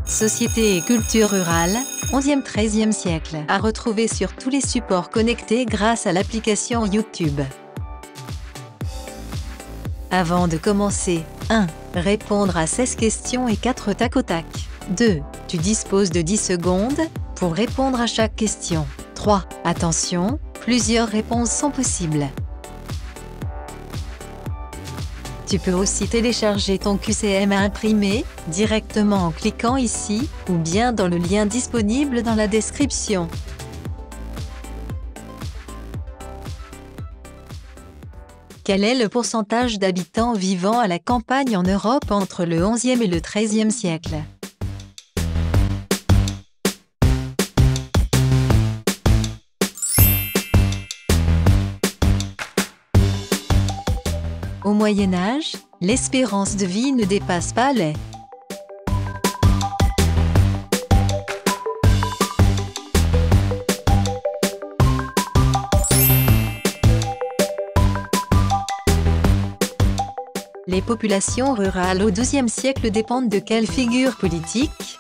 Société et culture rurale, 11e-13e siècle, à retrouver sur tous les supports connectés grâce à l'application YouTube. Avant de commencer, 1. Répondre à 16 questions et 4 tac au tac. 2. Tu disposes de 10 secondes pour répondre à chaque question. 3. Attention, plusieurs réponses sont possibles. Tu peux aussi télécharger ton QCM à imprimer directement en cliquant ici ou bien dans le lien disponible dans la description. Quel est le pourcentage d'habitants vivant à la campagne en Europe entre le XIe et le XIIIe siècle? Au Moyen Âge, l'espérance de vie ne dépasse pas les . Les populations rurales au XIIe siècle dépendent de quelle figure politique?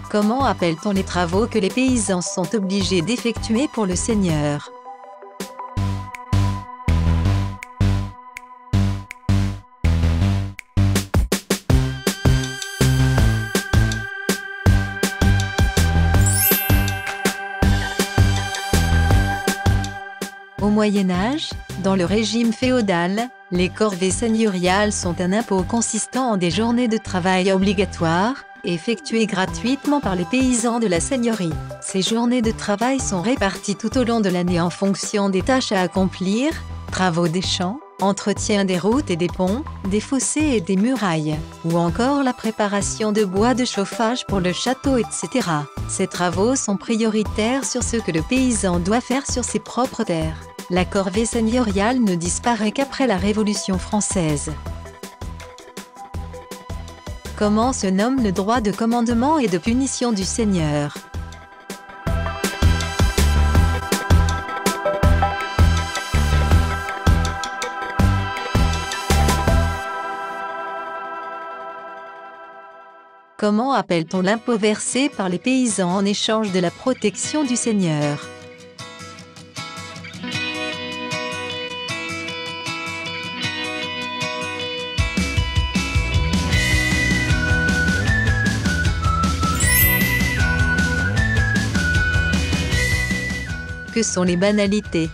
Comment appelle-t-on les travaux que les paysans sont obligés d'effectuer pour le seigneur? Au Moyen Âge, dans le régime féodal, les corvées seigneuriales sont un impôt consistant en des journées de travail obligatoires, effectuées gratuitement par les paysans de la seigneurie. Ces journées de travail sont réparties tout au long de l'année en fonction des tâches à accomplir, travaux des champs, entretien des routes et des ponts, des fossés et des murailles, ou encore la préparation de bois de chauffage pour le château, etc. Ces travaux sont prioritaires sur ce que le paysan doit faire sur ses propres terres. La corvée seigneuriale ne disparaît qu'après la Révolution française. Comment se nomme le droit de commandement et de punition du seigneur? Comment appelle-t-on l'impôt versé par les paysans en échange de la protection du seigneur? Que sont les banalités?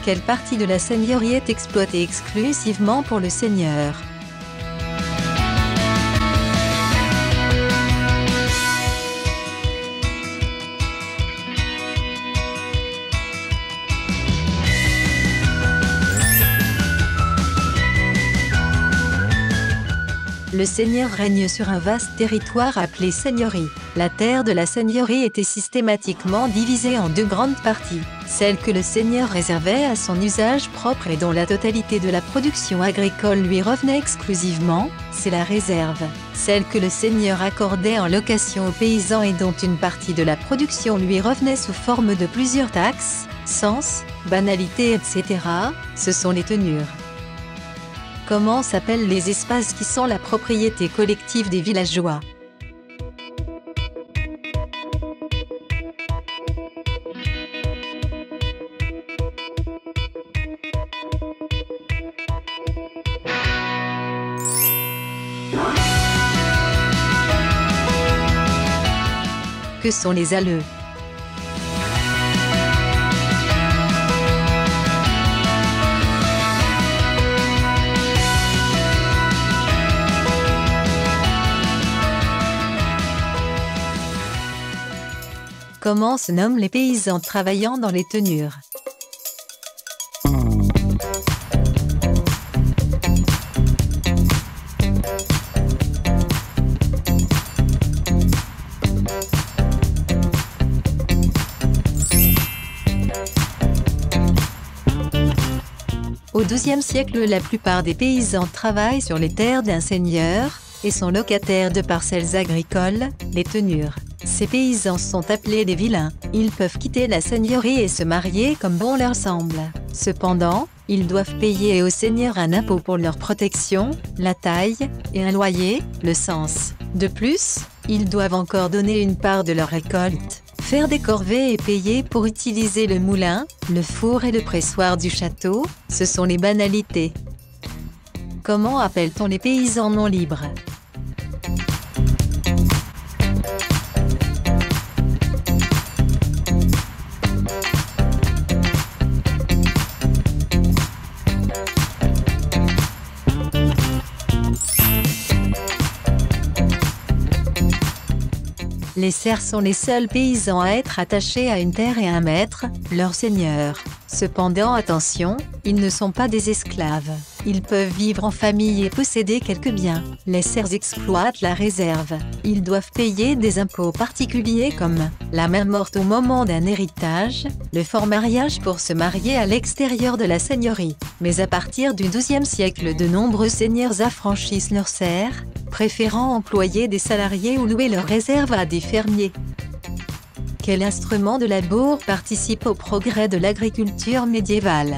Quelle partie de la seigneurie est exploitée exclusivement pour le seigneur? Le seigneur règne sur un vaste territoire appelé seigneurie. La terre de la seigneurie était systématiquement divisée en deux grandes parties. Celle que le seigneur réservait à son usage propre et dont la totalité de la production agricole lui revenait exclusivement, c'est la réserve. Celle que le seigneur accordait en location aux paysans et dont une partie de la production lui revenait sous forme de plusieurs taxes, censes, banalités, etc., ce sont les tenures. Comment s'appellent les espaces qui sont la propriété collective des villageois? Que sont les alleux? Comment se nomment les paysans travaillant dans les tenures? Au XIIe siècle, la plupart des paysans travaillent sur les terres d'un seigneur et sont locataires de parcelles agricoles, les tenures. Ces paysans sont appelés des vilains. Ils peuvent quitter la seigneurie et se marier comme bon leur semble. Cependant, ils doivent payer au seigneur un impôt pour leur protection, la taille, et un loyer, le cens. De plus, ils doivent encore donner une part de leur récolte, faire des corvées et payer pour utiliser le moulin, le four et le pressoir du château. Ce sont les banalités. Comment appelle-t-on les paysans non libres? Les serfs sont les seuls paysans à être attachés à une terre et à un maître, leur seigneur. Cependant, attention, ils ne sont pas des esclaves. Ils peuvent vivre en famille et posséder quelques biens. Les serfs exploitent la réserve. Ils doivent payer des impôts particuliers comme la main morte au moment d'un héritage, le fort mariage pour se marier à l'extérieur de la seigneurie. Mais à partir du XIIe siècle, de nombreux seigneurs affranchissent leurs serfs, préférant employer des salariés ou louer leurs réserves à des fermiers. Quel instrument de labour participe au progrès de l'agriculture médiévale?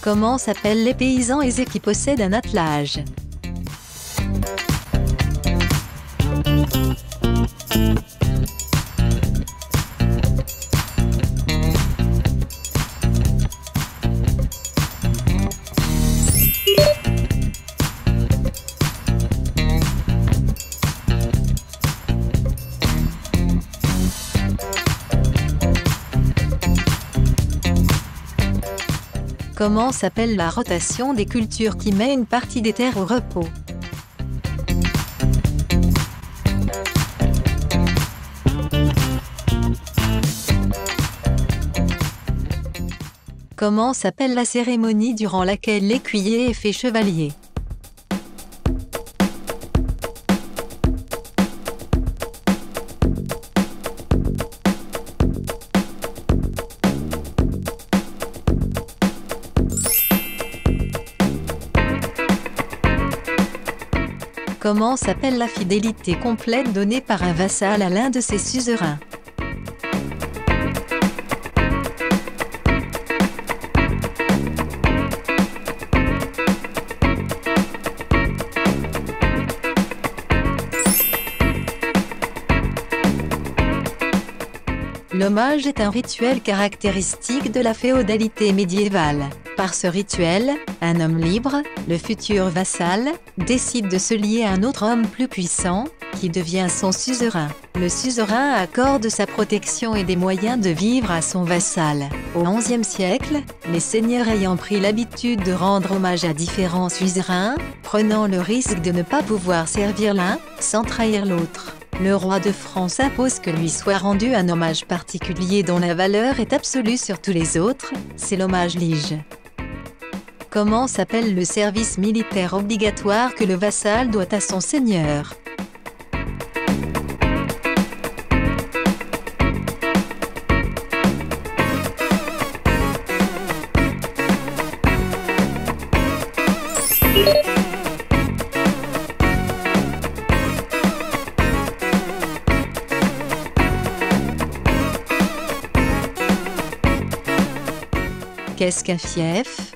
Comment s'appellent les paysans aisés qui possèdent un attelage? Comment s'appelle la rotation des cultures qui met une partie des terres au repos? Comment s'appelle la cérémonie durant laquelle l'écuyer est fait chevalier? Comment s'appelle la fidélité complète donnée par un vassal à l'un de ses suzerains? L'hommage est un rituel caractéristique de la féodalité médiévale. Par ce rituel, un homme libre, le futur vassal, décide de se lier à un autre homme plus puissant, qui devient son suzerain. Le suzerain accorde sa protection et des moyens de vivre à son vassal. Au XIe siècle, les seigneurs ayant pris l'habitude de rendre hommage à différents suzerains, prenant le risque de ne pas pouvoir servir l'un, sans trahir l'autre. Le roi de France impose que lui soit rendu un hommage particulier dont la valeur est absolue sur tous les autres, c'est l'hommage lige. Comment s'appelle le service militaire obligatoire que le vassal doit à son seigneur? Qu'est-ce qu'un fief?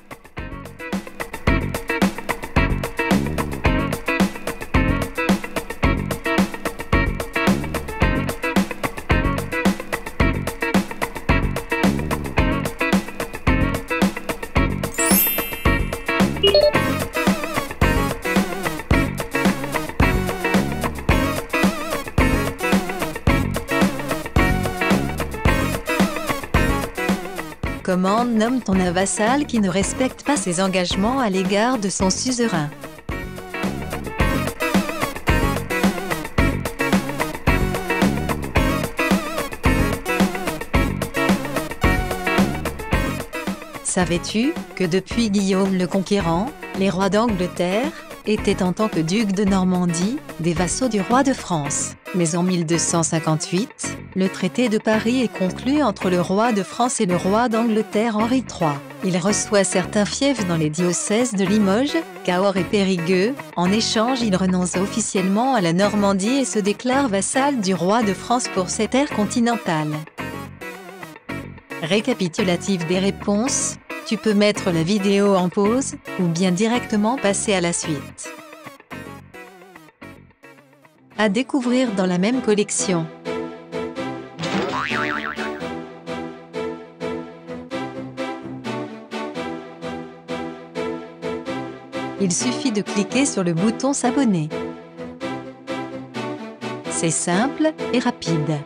commande nomme ton un vassal qui ne respecte pas ses engagements à l'égard de son suzerain. Savais-tu que depuis Guillaume le Conquérant, les rois d'Angleterre étaient en tant que ducs de Normandie, des vassaux du roi de France. Mais en 1258, le traité de Paris est conclu entre le roi de France et le roi d'Angleterre Henri III. Il reçoit certains fiefs dans les diocèses de Limoges, Cahors et Périgueux. En échange, il renonce officiellement à la Normandie et se déclare vassal du roi de France pour cette ère continentale. Récapitulatif des réponses. Tu peux mettre la vidéo en pause, ou bien directement passer à la suite. À découvrir dans la même collection. Il suffit de cliquer sur le bouton s'abonner. C'est simple et rapide.